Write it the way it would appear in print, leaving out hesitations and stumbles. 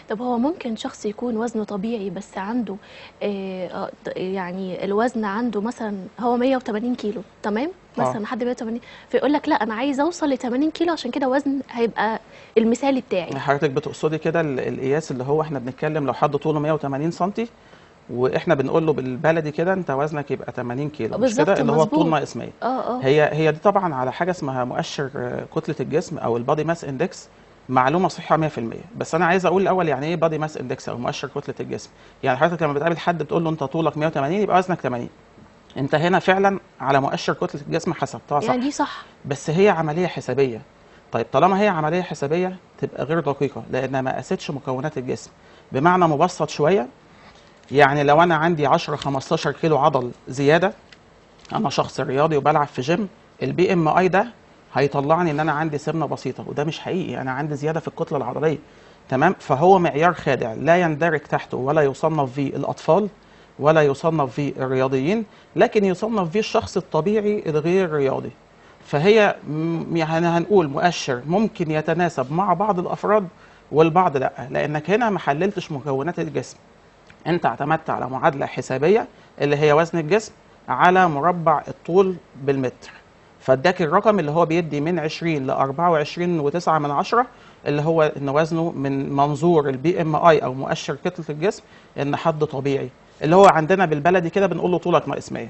طب هو ممكن شخص يكون وزنه طبيعي بس عنده يعني الوزن عنده مثلا هو 180 كيلو تمام، اه مثلا حد 180، فيقول لك لا انا عايز اوصل ل 80 كيلو عشان كده وزن هيبقى المثالي بتاعي. حضرتك بتقصدي كده القياس اللي هو احنا بنتكلم لو حد طوله 180 سم واحنا بنقول له بالبلدي كده انت وزنك يبقى 80 كيلو، مش كده؟ بالظبط اللي هو الطول مظبوط. ناقص 100. اه هي دي طبعا على حاجه اسمها مؤشر كتله الجسم او البادي ماس اندكس. معلومه صحيحه 100%، بس انا عايز اقول الاول يعني ايه بادي ماس اندكس او مؤشر كتله الجسم. يعني حضرتك لما بتقابل حد بتقول له انت طولك 180 يبقى وزنك 80، انت هنا فعلا على مؤشر كتله الجسم حسبتها يعني صح. دي صح. بس هي عمليه حسابيه. طيب طالما هي عمليه حسابيه تبقى غير دقيقه لانها ما قاستش مكونات الجسم. بمعنى مبسط شويه، يعني لو انا عندي 10 15 كيلو عضل زياده، انا شخص رياضي وبلعب في جيم، البي ام اي ده هيطلعني ان انا عندي سمنه بسيطه، وده مش حقيقي، انا عندي زياده في الكتله العضليه. تمام؟ فهو معيار خادع لا يندرج تحته ولا يصنف فيه الاطفال ولا يصنف فيه الرياضيين، لكن يصنف فيه الشخص الطبيعي الغير رياضي. فهي يعني هنقول مؤشر ممكن يتناسب مع بعض الافراد والبعض لا، لانك هنا ما حللتش مكونات الجسم، انت اعتمدت على معادله حسابيه اللي هي وزن الجسم على مربع الطول بالمتر، فاداك الرقم اللي هو بيدي من 20 ل 24.9 اللي هو ان وزنه من منظور البي ام اي او مؤشر كتله الجسم ان حد طبيعي، اللي هو عندنا بالبلدي كده بنقول له طولك ناقص 100.